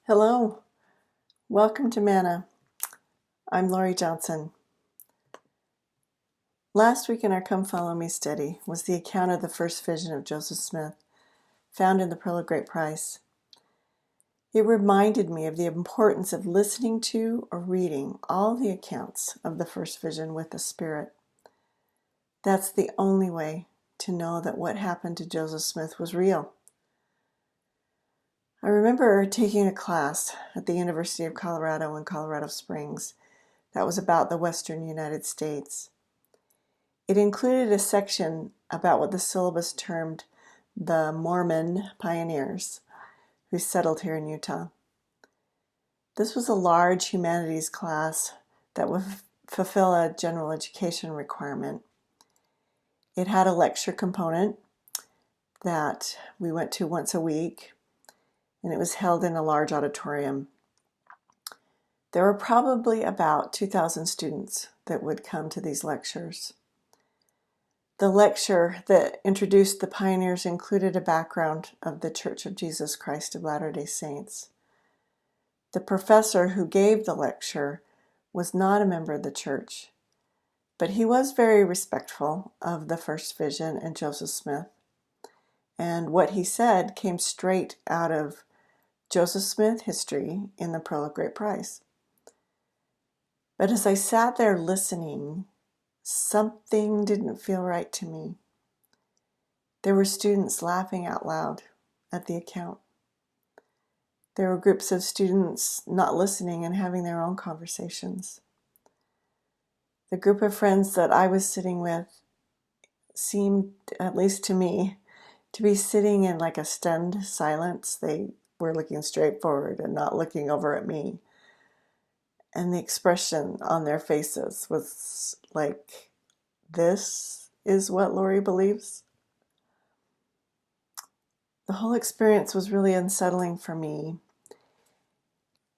Hello, welcome to Manna. I'm Lori Johnson. Last week in our Come Follow Me study was the account of the first vision of Joseph Smith, found in the Pearl of Great Price. It reminded me of the importance of listening to or reading all the accounts of the first vision with the Spirit. That's the only way to know that what happened to Joseph Smith was real. I remember taking a class at the University of Colorado in Colorado Springs that was about the Western United States. It included a section about what the syllabus termed the Mormon pioneers who settled here in Utah. This was a large humanities class that would fulfill a general education requirement. It had a lecture component that we went to once a week, and it was held in a large auditorium. There were probably about 2,000 students that would come to these lectures. The lecture that introduced the pioneers included a background of the Church of Jesus Christ of Latter-day Saints. The professor who gave the lecture was not a member of the church, but he was very respectful of the first vision and Joseph Smith. And what he said came straight out of Joseph Smith history in the Pearl of Great Price. But as I sat there listening, something didn't feel right to me. There were students laughing out loud at the account. There were groups of students not listening and having their own conversations. The group of friends that I was sitting with seemed, at least to me, to be sitting in like a stunned silence. They were looking straight forward and not looking over at me. And the expression on their faces was like, this is what Lori believes? The whole experience was really unsettling for me,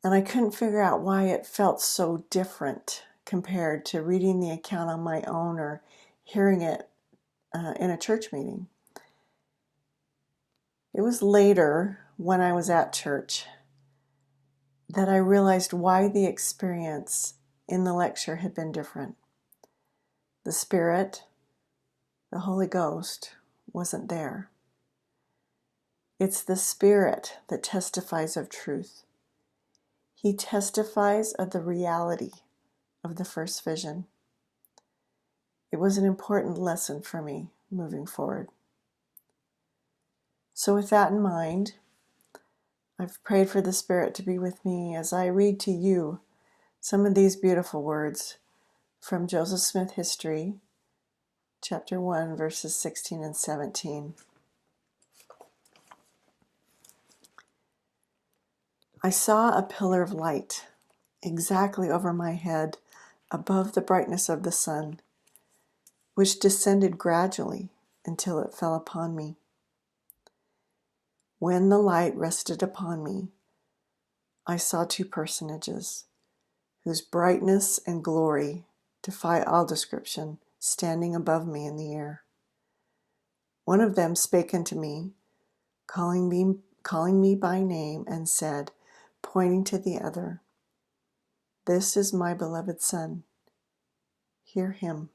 and I couldn't figure out why it felt so different compared to reading the account on my own or hearing it in a church meeting. It was later, when I was at church, that I realized why the experience in the lecture had been different. The Spirit, the Holy Ghost, wasn't there. It's the Spirit that testifies of truth. He testifies of the reality of the first vision. It was an important lesson for me moving forward. So with that in mind, I've prayed for the Spirit to be with me as I read to you some of these beautiful words from Joseph Smith History, chapter 1, verses 16 and 17. I saw a pillar of light exactly over my head above the brightness of the sun, which descended gradually until it fell upon me. When the light rested upon me, I saw two personages, whose brightness and glory defy all description, standing above me in the air. One of them spake unto me, calling me by name, and said, pointing to the other, This is my beloved Son. Hear him.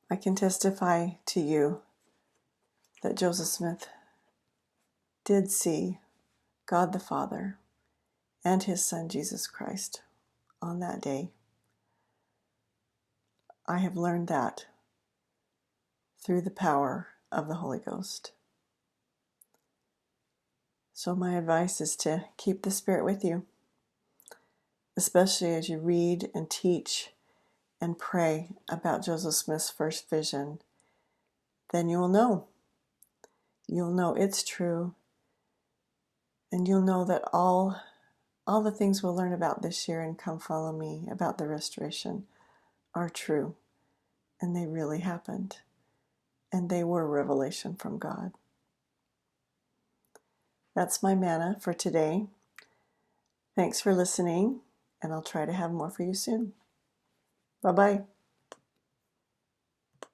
I can testify to you that Joseph Smith did see God the Father and his Son Jesus Christ on that day. I have learned that through the power of the Holy Ghost. So my advice is to keep the Spirit with you, especially as you read and teach and pray about Joseph Smith's first vision. Then you will know. You'll know it's true, and you'll know that all the things we'll learn about this year and Come Follow Me about the restoration are true, and they really happened, and they were revelation from God. That's my manna for today. Thanks for listening, and I'll try to have more for you soon. Bye-bye.